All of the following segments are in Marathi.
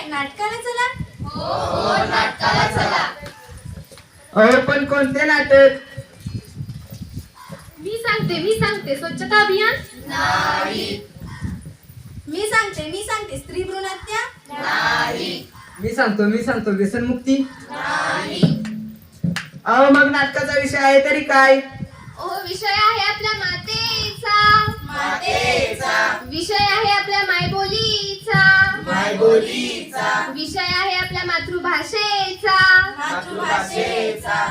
काय नाटकाला चला? हो नाटकाला चला. अहो पण कोणते नाटक? मी सांगते स्वच्छता अभियान. नाही मी सांगते स्त्री भ्रूणहत्या. नाही मी सांगतो व्यसनमुक्ती. नाही. अहो मग नाटकाचा विषय आहे तरी काय? विषय आहे आपल्या मातेचा. मातेचा. विषय आहे आपल्या मायबोलीचा. मायबोलीचा. विषय आहे आपल्या मातृभाषेचा. मातृभाषेचा.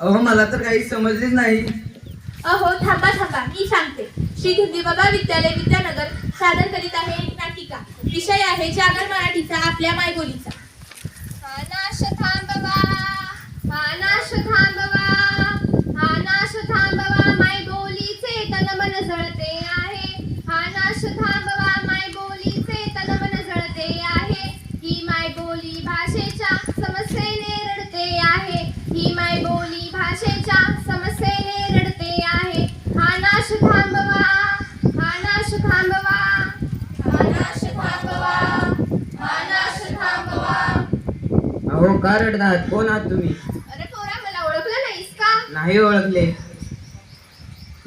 अहो मला तर काही समजलेच नाही. अहो थांबा मी सांगते. श्री धुंदीबाबा विद्यालय विद्यानगर सादर करीत आहे एक नाटिका. विषय आहे जागर मराठीचा आपल्या मायबोलीचा. हा नाश थांबवा, हा नाश थांबवा, हा नाश थांबवा, मायबोलीचे तनमन जळते आहे. हा नाश थांबवा, मायबोलीचे तनमन जळते आहे. ही मायबोली भाषेच्या समस्येने रडते आहे. ही मायबोली भाषेच्या समस्येने रडते आहे. हा नाश थांबवा, हा नाश थांबवा, हा नाश थांबवा. हा नाश थांबवा. अहो का रडतात? कोण आहात तुम्ही? अरे पोरा, मला ओळखलं नाहीस का? नाही ओळखले.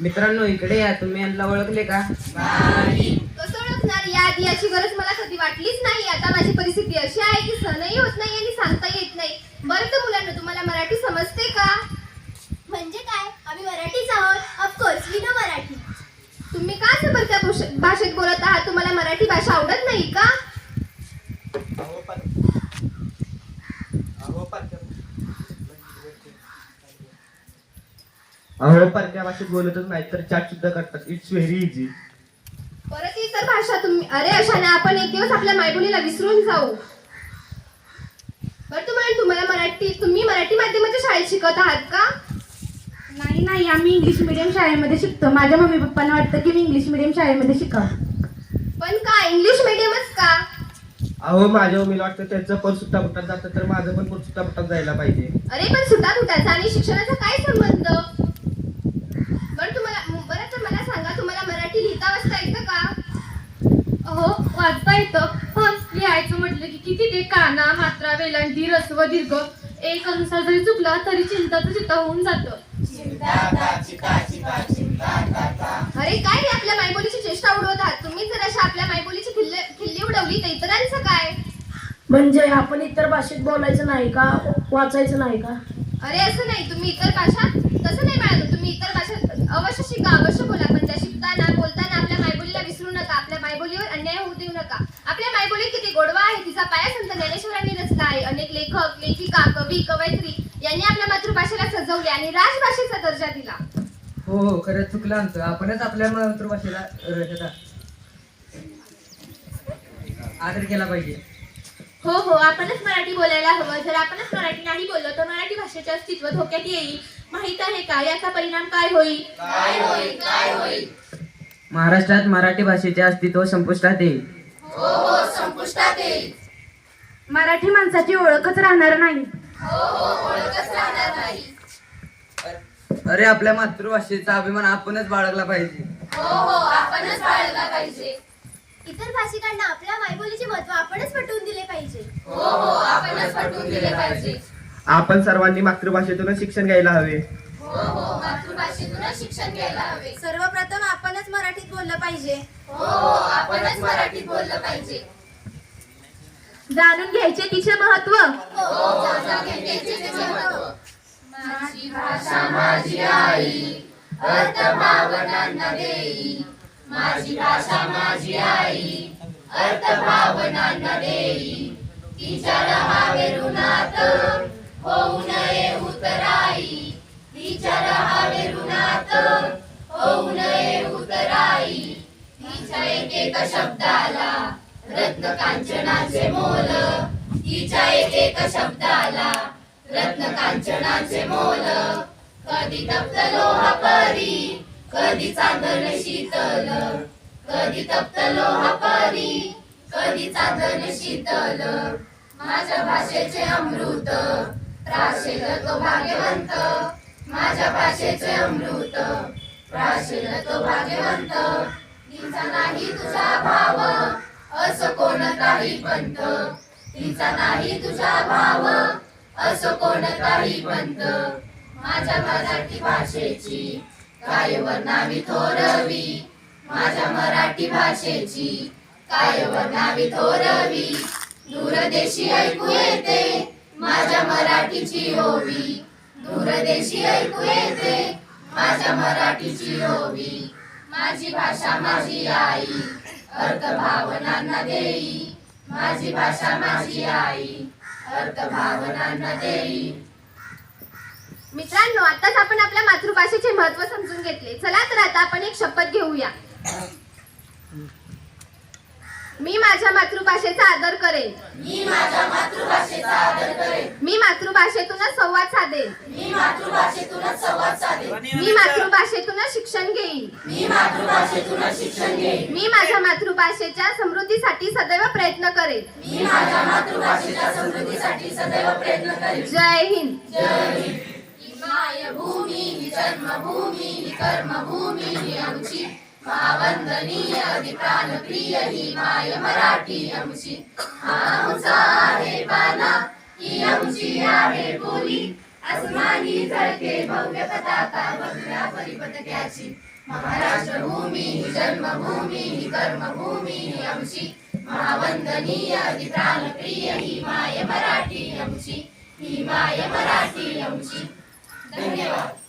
मित्रांनो इकडे या. तुम्ही यांना ओळखले का? नाही. कसं ओळखणार? या आधी याची गरज मला कधी वाटलीच नाही. आता माझी परिस्थिती अशी आहे की सहनही होत नाही आणि सांगता येत नाही. बरं तर मुलांना, तुम्हाला मराठी समजते का? म्हणजे काय? आम्ही मराठीच आहोत. Of course we know Marathi. तुम्ही का सबरत्या भाषेत बोलत आहात? तुम्हाला मराठी भाषा आवडत नाही का? अहो परक्या भाषेत बोलतच नाही तर चॅट सुद्धा करतात. It's very easy. परत इतर भाषा तुम्ही, अरे अशाने आपण एक दिवस आपल्या मायबोलीला विसरून जाऊ. बरं तुम्ही मराठी माध्यमाच्या शाळेत शिकत आहात का? नाही आम्ही इंग्लिश मीडियम शाळेमध्ये शिकतो. माझ्या मम्मी पप्पांना वाटतं की मी इंग्लिश मीडियम शाळेमध्ये शिकावं. पण का इंग्लिश मीडियमच का? अहो माझ्या मम्मीला वाटतं त्याचं पण सुट्टा बुट्टात जातं तर माझं पण सुट्टा बुट्टात जायला पाहिजे. अरे पण सुद्धा कुठाचा आणि शिक्षणाचा काय संबंध? बरं तर मला सांगा, तुम्हाला मराठी लिहिता वाचता येतं का? हो वाचता येतं, पण लिहायचं म्हटलं की किती ते काना, मात्रा, वेलांटी, ऱ्हस्व, दीर्घ एक अनुसार जरी चुकला तरी चिंताचं चित्त होऊन जातं. अरे काय रे, आपल्या मायबोलीची चेष्टा उडवत आहात तुम्ही. जर अशा आपल्या मायबोलीची खिल्ली उडवली तर इतरांचं काय? म्हणजे आपण इतर भाषेत बोलायचं नाही का? वाचायचं नाही का? अरे असं नाही, तुम्ही इतर भाषा तसं नाही मिळालं. तुम्ही इतर भाषा अवश्य शिका, अवश्य बोला, पण त्या शिकताना बोलताना आपल्या मायबोलीला विसरू नका. आपल्या मायबोलीवर अन्याय होऊ देऊ नका. आपल्या मायबोलीत किती गोडवा आहे. तिचा पाया संत ज्ञानेश्वरांनी रचला आहे. अनेक लेखक, लेखिका, कवी, कवयित्री यांनी आपल्या मातृभाषेला सजवले आणि राजभाषेचा दर्जा दिला. हो खरंच चुकलं आमचं. आपणच आपल्या मातृभाषेला आदर केला पाहिजे. हो आपणच मराठी बोलायला हवं. जर आपणच मराठी नाही बोललो तर मराठी भाषेचे अस्तित्व धोक्यात येईल. माहित आहे का याचा परिणाम काय होईल? काय होईल? महाराष्ट्रात मराठी भाषेचे अस्तित्व संपुष्टात येईल. हो संपुष्टात येईल. मराठी माणसाची ओळखच राहणार नाही. ओळखच राहणार नाही. अरे आपल्या मातृभाषेचा अभिमान आपणच बाळगला पाहिजे. हो आपणच बाळगला पाहिजे. इतर भाषिकांना आपल्या मायबोलीचे महत्त्व आपणच पटवून दिले पाहिजे. हो आपणच पटवून दिले पाहिजे. आपण सर्वांनी मातृभाषेतूनच शिक्षण घ्यायला हवे. हो मातृभाषेतूनच शिक्षण घ्यायला हवे. सर्वप्रथम आपणच मराठीत बोललं पाहिजे. हो आपणच मराठीत बोललं पाहिजे. जाणून घ्यायचे तिचे महत्त्व. हो जाणून घ्यायचे तिचे महत्त्व. माझी भाषा माझी आई, अर्थ भावनांना देई. माझी भाषा माझी आई, अर्थ भावनांना देई. तिच्या रहावे ऋणात, होऊ नये उतराई. तिच्या रहावे ऋणात, होऊ नये उतराई. तिच्या एक शब्दाला रत्न कांचनाचे मोल. तिच्या एक शब्दाला रत्न कांचनाचे मोल. कधी तप्त लोह परी, कधी चांदण शीतल. कधी तप्त लोह परी, कधी चांदण शीतल. माझ्या भाषेचे अमृत प्राशेल तो भाग्यवंत. माझ्या भाषेचे अमृत प्राशेल तो भाग्यवंत. तिचा नाही तुझा भाव असो कोणताही पंथ तिचा नाही तुझा भाव असो कोणताही पंथ माझ्या मराठी भाषेची काय वर्णावी थोरवी माझ्या मराठी भाषेची काय वर्णावी थोरवी दूरदेशी ऐकू येते माझ्या मराठीची ओवी दूरदेशी ऐकू येते माझ्या मराठीची ओवी माझी भाषा माझी आई अर्थ भावनांना देई माझी भाषा माझी आई अर्थ भावनांना देई. मित्रांनो, आताच आपण आपल्या मातृभाषेचे महत्त्व समजून घेतले. चला तर आता आपण एक शपथ घेऊया. मी माझ्या मातृभाषेचा आदर करेन. मी माझ्या मातृभाषेचा आदर करेन. मी मातृभाषेतूनच संवाद साधेन. मी मातृभाषेतूनच संवाद साधेन. मी मातृभाषेतूनच शिक्षण घेईन. मी मातृभाषेतूनच शिक्षण घेईन. मी माझ्या मातृभाषेच्या समृद्धीसाठी सदैव प्रयत्न करेन. मी माझ्या मातृभाषेच्या समृद्धीसाठी सदैव प्रयत्न करेन. जय हिंद. जय हिंद. मायभूमी ही जन्मभूमी ही कर्मभूमी ही आमची महावंदनीय अति प्राणप्रिय ही माय मराठी आमची. हा आमचा आहे बाणा ही आमची आहे बोली अस्मानी झळके भव्य पताका भगव्या परिपताक्याची. महाराष्ट्र भूमी ही जन्मभूमी ही कर्मभूमी ही आमची महावंदनीय अति प्राणप्रिय ही माय मराठी आमची. ही माय मराठी आमची. धन्यवाद.